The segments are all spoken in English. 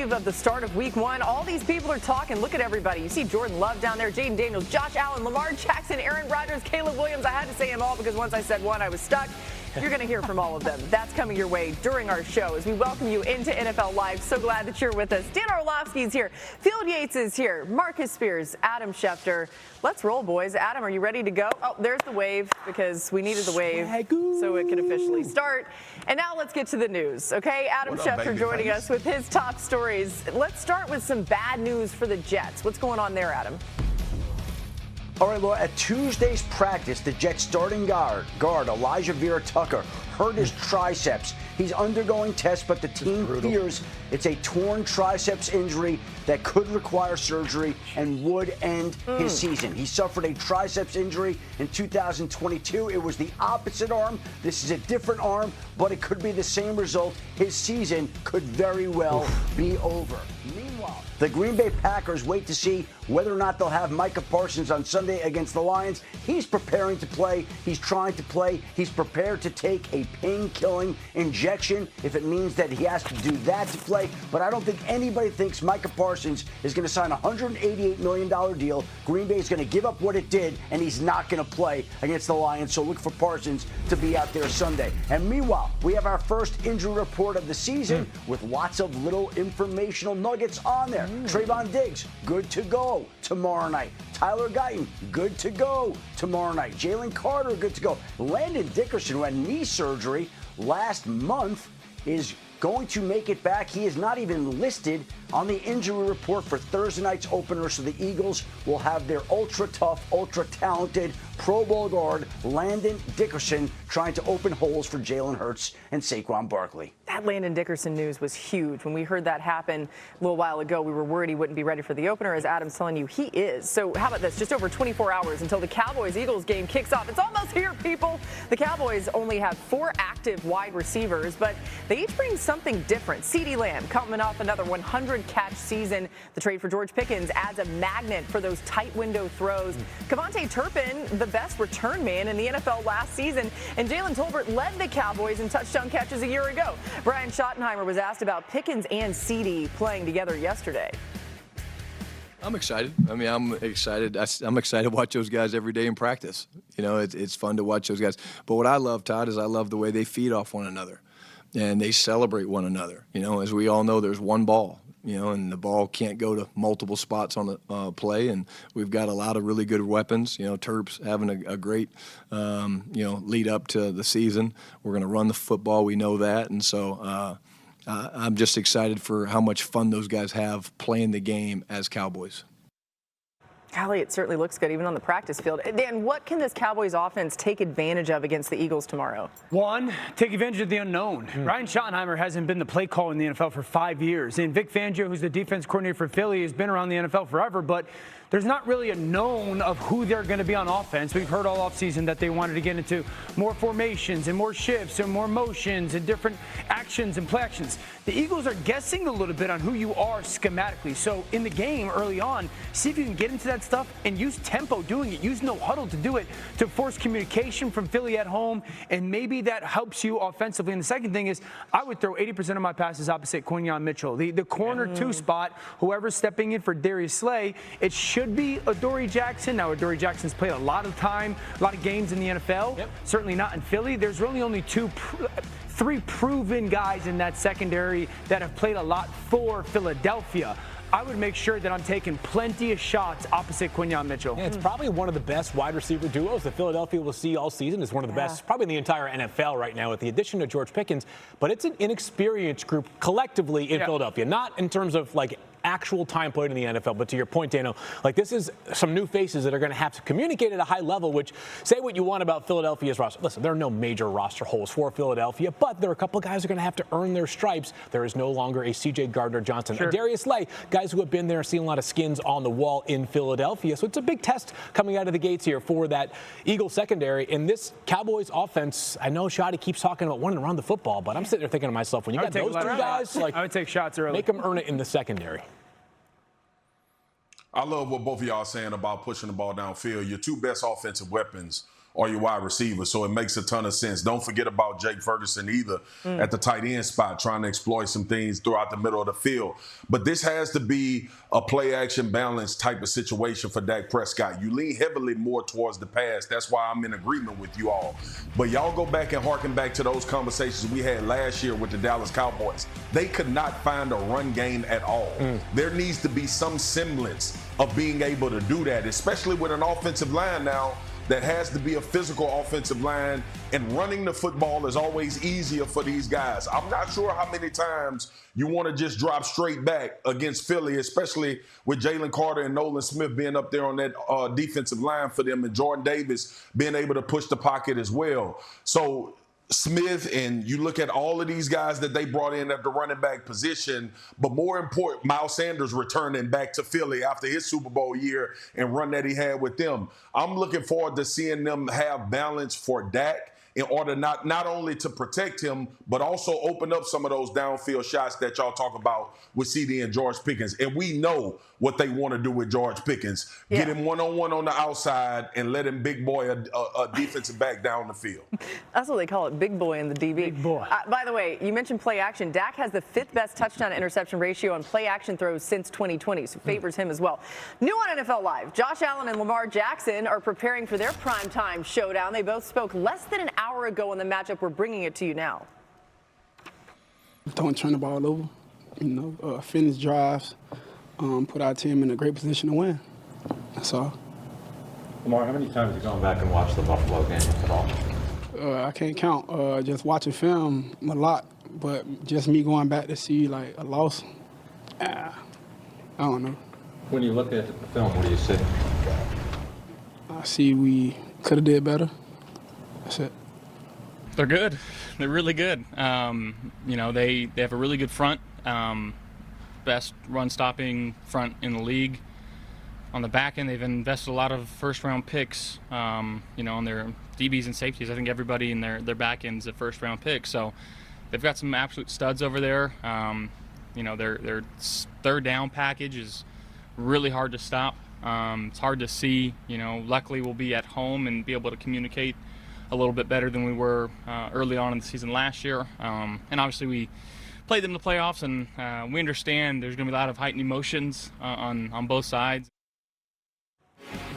eve of the start of week 1. All these people are talking. Look at everybody. You see Jordan Love down there, Jaden Daniels, Josh Allen, Lamar Jackson, Aaron Rodgers, Caleb Williams. I had to say them all because once I said one, I was stuck. You're going to hear from all of them. That's coming your way during our show as we welcome you into NFL Live. So glad that you're with us. Dan Orlovsky's here. Field Yates is here. Marcus Spears, Adam Schefter. Let's roll, boys. Adam, are you ready to go? Oh, there's the wave because we needed the wave so it could officially start. And now let's get to the news, okay? Adam Schefter joining us with his top stories. Let's start with some bad news for the Jets. What's going on there, Adam? All right, Laura, at Tuesday's practice, the Jets starting guard Elijah Vera Tucker hurt his triceps. He's undergoing tests, but the team fears it's a torn triceps injury that could require surgery and would end his season. He suffered a triceps injury in 2022. It was the opposite arm. This is a different arm, but it could be the same result. His season could very well be over. Meanwhile, the Green Bay Packers wait to see whether or not they'll have Micah Parsons on Sunday against the Lions. He's preparing to play. He's trying to play. He's prepared to take a pain-killing injection if it means that he has to do that to play. But I don't think anybody thinks Micah Parsons is going to sign a $188 million deal. Green Bay is going to give up what it did, and he's not going to play against the Lions. So look for Parsons to be out there Sunday. And meanwhile, we have our first injury report of the season with lots of little informational nuggets on there. Trayvon Diggs, good to go tomorrow night. Tyler Guyton, good to go tomorrow night. Jalen Carter, good to go. Landon Dickerson, who had knee surgery last month, is going to make it back. He is not even listed on the injury report for Thursday night's opener, so the Eagles will have their ultra-tough, ultra-talented Pro Bowl guard Landon Dickerson trying to open holes for Jalen Hurts and Saquon Barkley. That Landon Dickerson news was huge. When we heard that happen a little while ago, we were worried he wouldn't be ready for the opener. As Adam's telling you, he is. So how about this? Just over 24 hours until the Cowboys-Eagles game kicks off. It's almost here, people. The Cowboys only have 4 active wide receivers, but they each bring something different. CeeDee Lamb coming off another 100-catch season. The trade for George Pickens adds a magnet for those tight window throws. Kevontae Turpin, the best return man in the NFL last season, and Jalen Tolbert led the Cowboys in touchdown catches a year ago. Brian Schottenheimer was asked about Pickens and CeeDee playing together yesterday. I'm excited. I mean, I'm excited. I'm excited to watch those guys every day in practice. You know, it's fun to watch those guys. But what I love, Todd, is I love the way they feed off one another and they celebrate one another. You know, as we all know, there's one ball. You know, and the ball can't go to multiple spots on the play, and we've got a lot of really good weapons. You know, Terp's having a great, lead up to the season. We're going to run the football. We know that, and so I'm just excited for how much fun those guys have playing the game as Cowboys. Golly, it certainly looks good, even on the practice field. Dan, what can this Cowboys offense take advantage of against the Eagles tomorrow? One, take advantage of the unknown. Ryan Schottenheimer hasn't been the play caller in the NFL for 5 years. And Vic Fangio, who's the defense coordinator for Philly, has been around the NFL forever, but there's not really a known of who they're going to be on offense. We've heard all offseason that they wanted to get into more formations and more shifts and more motions and different actions and play actions. The Eagles are guessing a little bit on who you are schematically. So in the game early on, see if you can get into that stuff and use tempo doing it. Use no huddle to do it, to force communication from Philly at home, and maybe that helps you offensively. And the second thing is I would throw 80% of my passes opposite Quinyon Mitchell. The corner 2 spot, whoever's stepping in for Darius Slay, it should be Adoree Jackson. Now, Adoree Jackson's played a lot of time, a lot of games in the NFL. Certainly not in Philly. There's really only 3 proven guys in that secondary that have played a lot for Philadelphia. I would make sure that I'm taking plenty of shots opposite Quinyon Mitchell. Yeah, it's probably one of the best wide receiver duos that Philadelphia will see all season. It's one of the best, probably in the entire NFL right now with the addition of George Pickens. But it's an inexperienced group collectively in Philadelphia, not in terms of like actual time played in the NFL. But to your point, Dano, like this is some new faces that are going to have to communicate at a high level, which say what you want about Philadelphia's roster. Listen, there are no major roster holes for Philadelphia, but there are a couple of guys who are going to have to earn their stripes. There is no longer a C.J. Gardner-Johnson, a Darius Slay, guys who have been there, seen a lot of skins on the wall in Philadelphia. So it's a big test coming out of the gates here for that Eagles secondary. And this Cowboys offense, I know Shotty keeps talking about wanting to run the football, but I'm sitting there thinking to myself, when you got those 2 guys, like, I would take shots early. Make them earn it in the secondary. I love what both of y'all are saying about pushing the ball downfield. Your 2 best offensive weapons are your wide receivers. So it makes a ton of sense. Don't forget about Jake Ferguson either at the tight end spot, trying to exploit some things throughout the middle of the field. But this has to be a play-action balance type of situation for Dak Prescott. You lean heavily more towards the pass. That's why I'm in agreement with you all. But y'all go back and harken back to those conversations we had last year with the Dallas Cowboys. They could not find a run game at all. There needs to be some semblance of being able to do that, especially with an offensive line now that has to be a physical offensive line, and running the football is always easier for these guys. I'm not sure how many times you want to just drop straight back against Philly, especially with Jalen Carter and Nolan Smith being up there on that defensive line for them, and Jordan Davis being able to push the pocket as well. So Smith, and you look at all of these guys that they brought in at the running back position, but more important, Miles Sanders returning back to Philly after his Super Bowl year and run that he had with them. I'm looking forward to seeing them have balance for Dak in order not only to protect him, but also open up some of those downfield shots that y'all talk about with CD and George Pickens. And we know what they want to do with George Pickens. Get him one-on-one on the outside and let him big boy a defensive back down the field. That's what they call it, big boy in the DB. Big boy. By the way, you mentioned play action. Dak has the 5th best touchdown interception ratio on play action throws since 2020, so favors him as well. New on NFL Live, Josh Allen and Lamar Jackson are preparing for their primetime showdown. They both spoke less than an hour ago on the matchup. We're bringing it to you now. Don't turn the ball over, finish drives, put our team in a great position to win. That's all. Lamar, how many times have you gone back and watched the Buffalo game at all? I can't count. Just watching film a lot, but just me going back to see like a loss, I don't know. When you look at the film, what do you see? I see we could have did better. That's it. They're good. They're really good. They have a really good front, best run-stopping front in the league. On the back end, they've invested a lot of first-round picks, on their DBs and safeties. I think everybody in their back end's a first-round pick. So they've got some absolute studs over there. Their third down package is really hard to stop. It's hard to see. Luckily we'll be at home and be able to communicate a little bit better than we were early on in the season last year. And obviously we played them in the playoffs, and we understand there's going to be a lot of heightened emotions on both sides.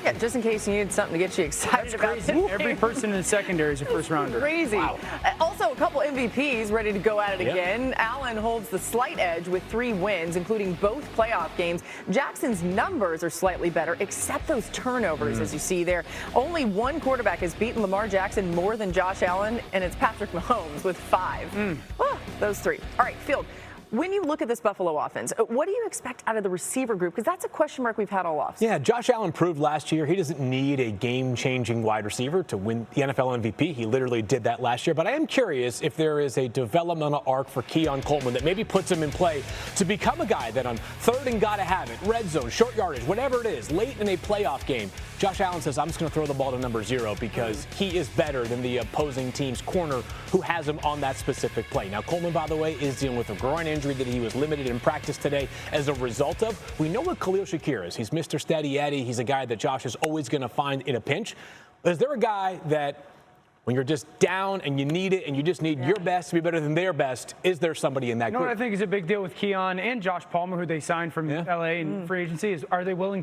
Yeah, just in case you needed something to get you excited about today. Every person in the secondary is a first rounder. Crazy. Wow. Also, a couple MVPs ready to go at it again. Allen holds the slight edge with 3 wins, including both playoff games. Jackson's numbers are slightly better, except those turnovers, as you see there. Only one quarterback has beaten Lamar Jackson more than Josh Allen, and it's Patrick Mahomes with 5. Those 3. All right, Field. When you look at this Buffalo offense, what do you expect out of the receiver group? Because that's a question mark we've had all offseason. Yeah, Josh Allen proved last year he doesn't need a game-changing wide receiver to win the NFL MVP. He literally did that last year. But I am curious if there is a developmental arc for Keon Coleman that maybe puts him in play to become a guy that on third and gotta have it, red zone, short yardage, whatever it is, late in a playoff game, Josh Allen says, I'm just going to throw the ball to number 0 because he is better than the opposing team's corner who has him on that specific play. Now, Coleman, by the way, is dealing with a groin injury that he was limited in practice today as a result of. We know what Khalil Shakir is. He's Mr. Steady Eddie. He's a guy that Josh is always going to find in a pinch. Is there a guy that when you're just down and you need it and you just need your best to be better than their best, is there somebody in that group? What I think is a big deal with Keon and Josh Palmer, who they signed from LA in free agency, is are they willing